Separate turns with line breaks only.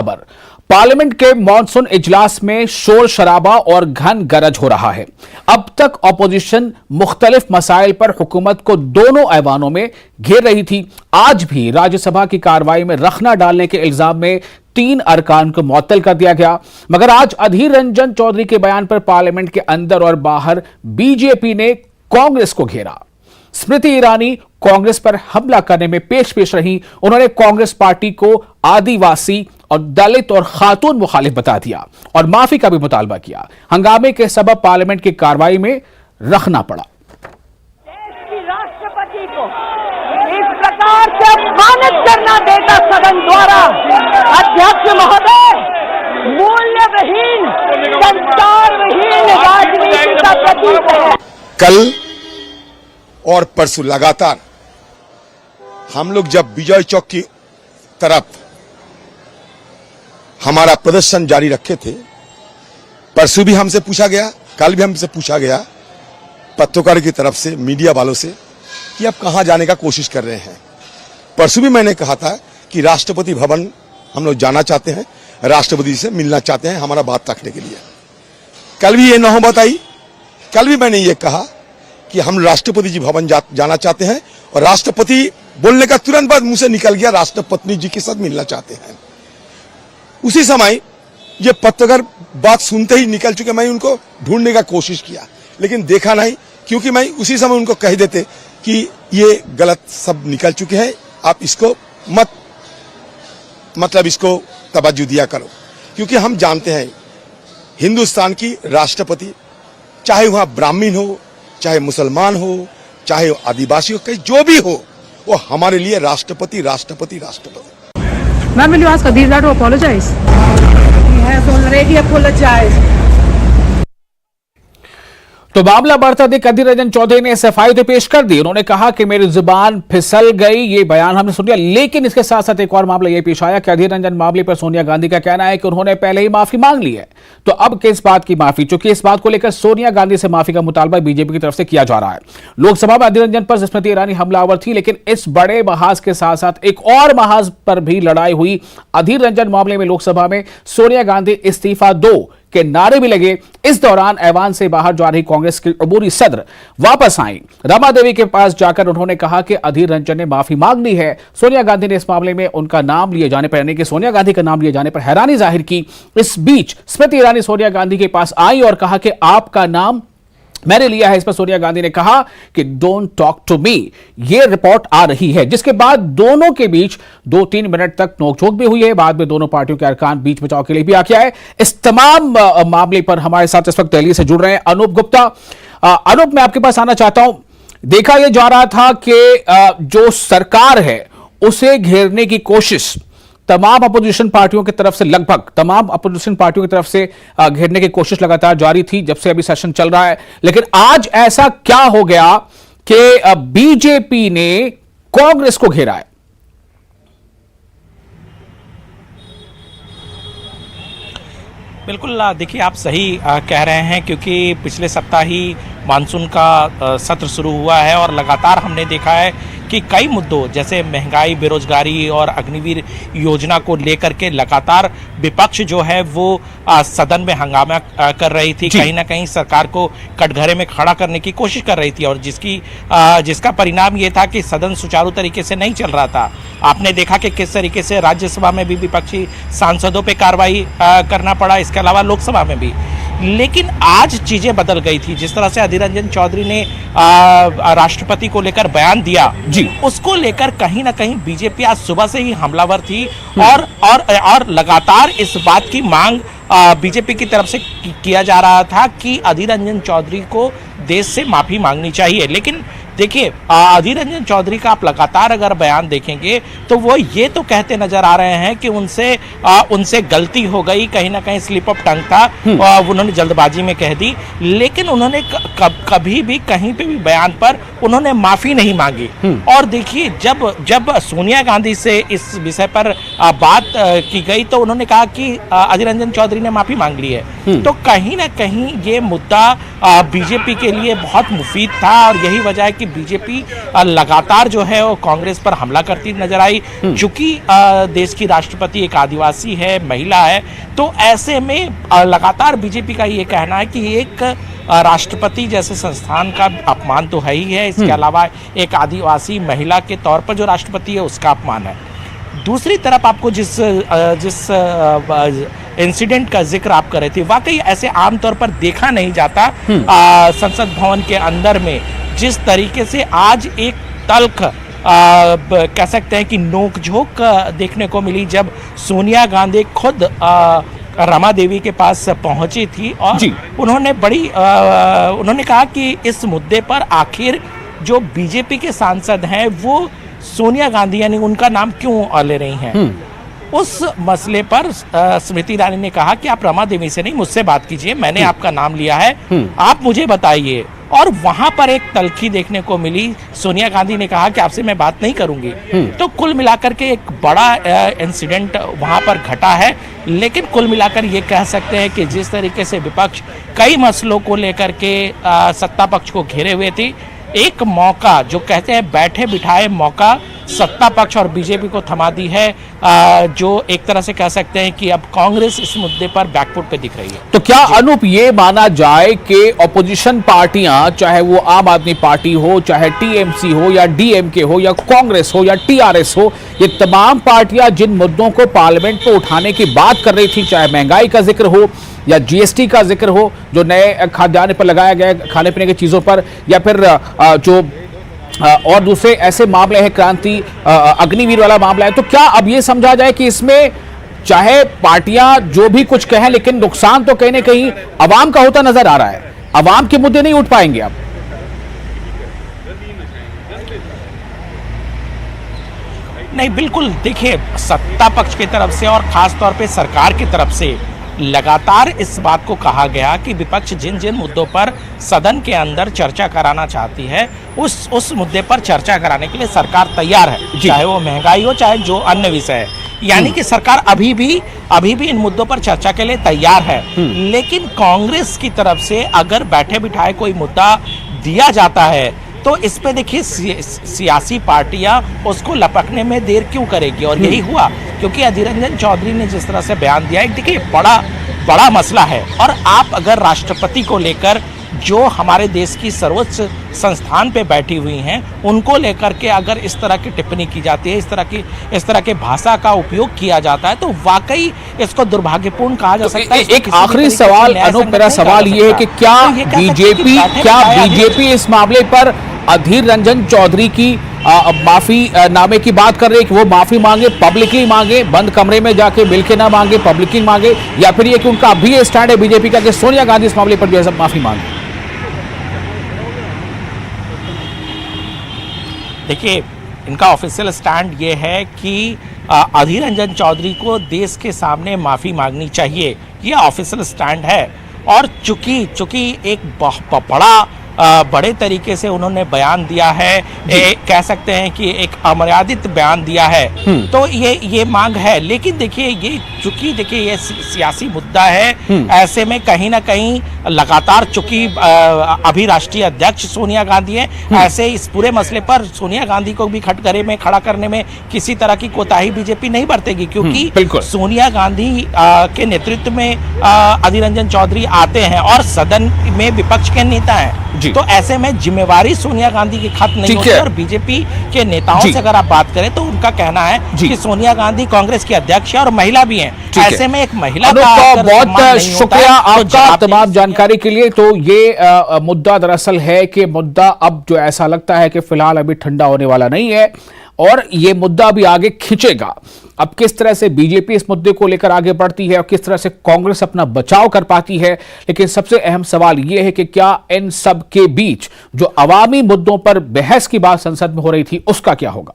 खबर। पार्लियामेंट के मॉनसून इजलास में शोर शराबा और घन गरज हो रहा है। अब तक ऑपोजिशन मुख्तलिफ मसाइल पर हुकूमत को दोनों ऐवानों में घेर रही थी। आज भी राज्यसभा की कार्रवाई में रखना डालने के इल्जाम में 3 अरकान को मुअत्तल कर दिया गया। मगर आज अधीर रंजन चौधरी के बयान पर पार्लियामेंट के अंदर और बाहर बीजेपी ने कांग्रेस को घेरा। स्मृति ईरानी कांग्रेस पर हमला करने में पेश रही। उन्होंने कांग्रेस पार्टी को आदिवासी और दलित और खातून मुखालिफ बता दिया और माफी का भी मुतालबा किया। हंगामे के सबब पार्लियामेंट की कार्रवाई में रखना पड़ा।
देश की राष्ट्रपति को इस प्रकार से अपमानित करना देता सदन द्वारा, अध्यक्ष महोदय, मूल्यविहीन, संस्कारविहीन राजनीति का प्रतीक है।
कल और परसों लगातार हम लोग जब विजय चौक की तरफ हमारा प्रदर्शन जारी रखे थे, परसों भी हमसे पूछा गया, कल भी हमसे पूछा गया पत्रकार की तरफ से, मीडिया वालों से, कि आप कहां जाने का कोशिश कर रहे हैं। परसों भी मैंने कहा था कि राष्ट्रपति भवन हम लोग जाना चाहते हैं, राष्ट्रपति से मिलना चाहते हैं हमारा बात रखने के लिए। कल भी ये नौबत आई। कल भी मैंने ये कहा कि हम राष्ट्रपति जी भवन जाना चाहते हैं और राष्ट्रपति बोलने का तुरंत बाद मुंह से निकल गया राष्ट्रपति जी के साथ मिलना चाहते हैं। उसी समय ये पत्रकार बात सुनते ही निकल चुके। मैं उनको ढूंढने का कोशिश किया लेकिन देखा नहीं, क्योंकि मैं उसी समय उनको कह देते कि ये गलत सब निकल चुके हैं, आप इसको मतलब इसको तवज्जो दिया करो। क्योंकि हम जानते हैं हिंदुस्तान की राष्ट्रपति, चाहे वहां ब्राह्मण हो, चाहे मुसलमान हो, चाहे आदिवासी हो, कहीं जो भी हो, वो हमारे लिए राष्ट्रपति राष्ट्रपति राष्ट्रपति।
Ma'am, will you ask Adhir to apologize?
He has already apologized.
तो मामला बढ़ता देख अधीर रंजन चौधरी ने सफाई तो पेश कर दी। उन्होंने कहा कि मेरी जुबान फिसल गई, ये बयान हमने सुन लिया। लेकिन इसके साथ साथ एक और मामला यह पेश आया कि अधीर रंजन मामले पर सोनिया गांधी का कहना है कि उन्होंने पहले ही माफी मांग ली है। तो अब किस बात की माफी? चूंकि इस बात को लेकर सोनिया गांधी से माफी का मुतालबा बीजेपी की तरफ से किया जा रहा है। लोकसभा में अधीर रंजन पर स्मृति ईरानी हमलावर थी, लेकिन इस बड़े महाज के साथ साथ एक और महाज पर भी लड़ाई हुई। अधीर रंजन मामले में लोकसभा में सोनिया गांधी इस्तीफा दो के नारे भी लगे। इस दौरान ऐवान से बाहर जा रही कांग्रेस की अबूरी सदर वापस आई। रमा देवी के पास जाकर उन्होंने कहा कि अधीर रंजन ने माफी मांग ली है। सोनिया गांधी ने इस मामले में उनका नाम लिए जाने पर, यानी कि सोनिया गांधी का नाम लिए जाने पर हैरानी जाहिर की। इस बीच स्मृति ईरानी सोनिया गांधी के पास आई और कहा कि आपका नाम मैंने लिया है। इस पर सोनिया गांधी ने कहा कि डोंट टॉक टू मी। यह रिपोर्ट आ रही है, जिसके बाद दोनों के बीच 2-3 मिनट तक नोकझोंक भी हुई है। बाद में दोनों पार्टियों के अरकान बीच बचाव के लिए भी आ गया है। इस तमाम मामले पर हमारे साथ इस वक्त दिल्ली से जुड़ रहे हैं अनूप गुप्ता। अनूप, मैं आपके पास आना चाहता हूं। देखा यह जा रहा था कि जो सरकार है उसे घेरने की कोशिश तमाम अपोजिशन पार्टियों की तरफ से, लगभग तमाम अपोजिशन पार्टियों की तरफ से घेरने की कोशिश लगातार जारी थी जब से अभी सेशन चल रहा है। लेकिन आज ऐसा क्या हो गया कि बीजेपी ने कांग्रेस को घेरा है?
बिल्कुल, देखिए आप सही कह रहे हैं, क्योंकि पिछले सप्ताह ही मानसून का सत्र शुरू हुआ है और लगातार हमने देखा है कि कई मुद्दों जैसे महंगाई, बेरोजगारी और अग्निवीर योजना को लेकर के लगातार विपक्ष जो है वो सदन में हंगामा कर रही थी। कहीं ना कहीं सरकार को कटघरे में खड़ा करने की कोशिश कर रही थी और जिसका परिणाम ये था कि सदन सुचारू तरीके से नहीं चल रहा था। आपने देखा कि किस तरीके से राज्यसभा में भी विपक्षी सांसदों पे कार्रवाई करना पड़ा, इसके अलावा लोकसभा में भी। लेकिन आज चीजें बदल गई थी। जिस तरह से अधीर रंजन चौधरी ने राष्ट्रपति को लेकर बयान दिया जी, उसको लेकर कहीं ना कहीं बीजेपी आज सुबह से ही हमलावर थी और लगातार इस बात की मांग बीजेपी की तरफ से किया जा रहा था कि अधीर रंजन चौधरी को देश से माफी मांगनी चाहिए। लेकिन देखिए, अधीर रंजन चौधरी का आप लगातार अगर बयान देखेंगे तो वो ये तो कहते नजर आ रहे हैं कि उनसे गलती हो गई, कहीं ना कहीं स्लिप ऑफ टंग था, उन्होंने जल्दबाजी में कह दी। लेकिन उन्होंने कभी भी कहीं पे भी बयान पर उन्होंने माफी नहीं मांगी। और देखिए, जब सोनिया गांधी से इस विषय पर बात की गई तो उन्होंने कहा कि अधीर रंजन चौधरी ने माफी मांग ली है। तो कहीं ना कहीं ये मुद्दा बीजेपी के लिए बहुत मुफीद था और यही वजह है कि बीजेपी लगातार जो है वो कांग्रेस पर हमला करती नजर आई। चूंकि देश की राष्ट्रपति एक आदिवासी है, महिला है, तो ऐसे में लगातार बीजेपी का ये कहना है कि एक राष्ट्रपति जैसे संस्थान का अपमान तो है ही है, इसके अलावा एक आदिवासी महिला के तौर पर जो राष्ट्रपति है उसका अपमान है। दूसरी तरफ आपको जिस इंसिडेंट का जिक्र आप कर रहे थे, वाकई ऐसे आमतौर पर देखा नहीं जाता संसद भवन के अंदर में जिस तरीके से आज एक तल्ख कह सकते हैं कि नोकझोंक देखने को मिली जब सोनिया गांधी खुद रमा देवी के पास पहुंची थी और उन्होंने कहा कि इस मुद्दे पर आखिर जो बीजेपी के सांसद हैं वो सोनिया गांधी यानी उनका नाम क्यों ले रही हैं। उस मसले पर स्मृति ईरानी ने कहा कि आप रमा देवी से नहीं मुझसे बात कीजिए, मैंने आपका नाम लिया है, आप मुझे बताइए। और वहां पर एक तल्खी देखने को मिली, सोनिया गांधी ने कहा कि आपसे मैं बात नहीं करूंगी। तो कुल मिलाकर के एक बड़ा इंसिडेंट वहां पर घटा है। लेकिन कुल मिलाकर ये कह सकते हैं कि जिस तरीके से विपक्ष कई मसलों को लेकर के सत्ता पक्ष को घेरे हुए थी, एक मौका जो कहते हैं बैठे बिठाए मौका सत्ता पक्ष और बीजेपी को थमा दी है, जो एक तरह से कह सकते हैं कि अब कांग्रेस इस मुद्दे पर बैकफुट पे दिख रही है।
तो क्या अनूप ये माना जाए कि ऑपोजिशन पार्टियां, चाहे वो आम आदमी पार्टी हो, चाहे टीएमसी हो या डीएमके हो या कांग्रेस हो या टीआरएस हो, ये तमाम पार्टियां जिन मुद्दों को पार्लियामेंट में उठाने की बात कर रही थी, चाहे महंगाई का जिक्र हो या जीएसटी का जिक्र हो जो नए खाद्यान्न पर लगाया गया खाने पीने की चीजों पर, या फिर जो और दूसरे ऐसे मामले हैं, क्रांति अग्निवीर वाला मामला है, तो क्या अब ये समझा जाए कि इसमें चाहे पार्टियां जो भी कुछ कहें लेकिन नुकसान तो कहीं ना कहीं अवाम का होता नजर आ रहा है, अवाम के मुद्दे नहीं उठ पाएंगे अब?
नहीं, बिल्कुल देखिए, सत्ता पक्ष की तरफ से और खास तौर पे सरकार की तरफ से लगातार इस बात को कहा गया कि विपक्ष जिन जिन मुद्दों पर सदन के अंदर चर्चा कराना चाहती है उस मुद्दे पर चर्चा कराने के लिए सरकार तैयार है, चाहे वो महंगाई हो चाहे जो अन्य विषय है। यानी कि सरकार अभी भी इन मुद्दों पर चर्चा के लिए तैयार है। लेकिन कांग्रेस की तरफ से अगर बैठे बिठाए कोई मुद्दा दिया जाता है तो इस पे देखिए सियासी पार्टियां उसको लपकने में देर क्यों करेगी, और यही हुआ क्योंकि अधीर रंजन चौधरी ने जिस तरह से बयान दिया है, देखिए बड़ा मसला है। और आप अगर राष्ट्रपति को लेकर जो हमारे देश की सर्वोच्च संस्थान पे बैठी हुई हैं उनको लेकर के अगर इस तरह की टिप्पणी की जाती है, इस तरह के भाषा का उपयोग किया जाता है, तो वाकई इसको दुर्भाग्यपूर्ण कहा जा सकता है।
एक आखिरी सवाल अनूप, मेरा सवाल ये है कि क्या बीजेपी इस मामले पर अधीर रंजन चौधरी की माफी नामे की बात कर रहे हैं कि वो माफी मांगे, पब्लिकली मांगे, बंद कमरे में जाके मिल के ना मांगे, पब्लिकली मांगे, या फिर ये कि उनका अभी ये स्टैंड है बीजेपी का कि सोनिया गांधी इस मामले पर जो है सब माफी मांगे?
देखिए, इनका ऑफिशियल स्टैंड ये है कि अधीर रंजन चौधरी को देश के सामने माफी मांगनी चाहिए, ये ऑफिशियल स्टैंड है। और चूंकि एक बड़े तरीके से उन्होंने बयान दिया है, कह सकते हैं कि एक अमर्यादित बयान दिया है, तो ये मांग है। लेकिन देखिए ये सियासी मुद्दा है, ऐसे में कहीं ना कहीं लगातार चूंकि अभी राष्ट्रीय अध्यक्ष सोनिया गांधी है, ऐसे इस पूरे मसले पर सोनिया गांधी को भी कटघरे में खड़ा करने में किसी तरह की कोताही बीजेपी नहीं बरतेगी, क्योंकि सोनिया गांधी के नेतृत्व में अधीर रंजन चौधरी आते हैं और सदन में विपक्ष के नेता हैं। तो ऐसे में जिम्मेवारी सोनिया गांधी की खत्म नहीं होती। और बीजेपी के नेताओं से अगर आप बात करें तो उनका कहना है कि सोनिया गांधी कांग्रेस की अध्यक्ष है और महिला भी हैं। ऐसे में एक महिला का
बहुत शुक्रिया आपका तमाम जानकारी के लिए। तो ये मुद्दा दरअसल है कि मुद्दा अब जो ऐसा लगता है कि फिलहाल अभी ठंडा होने वाला नहीं है और ये मुद्दा भी आगे खिंचेगा। अब किस तरह से बीजेपी इस मुद्दे को लेकर आगे बढ़ती है और किस तरह से कांग्रेस अपना बचाव कर पाती है, लेकिन सबसे अहम सवाल यह है कि क्या इन सब के बीच जो अवामी मुद्दों पर बहस की बात संसद में हो रही थी उसका क्या होगा।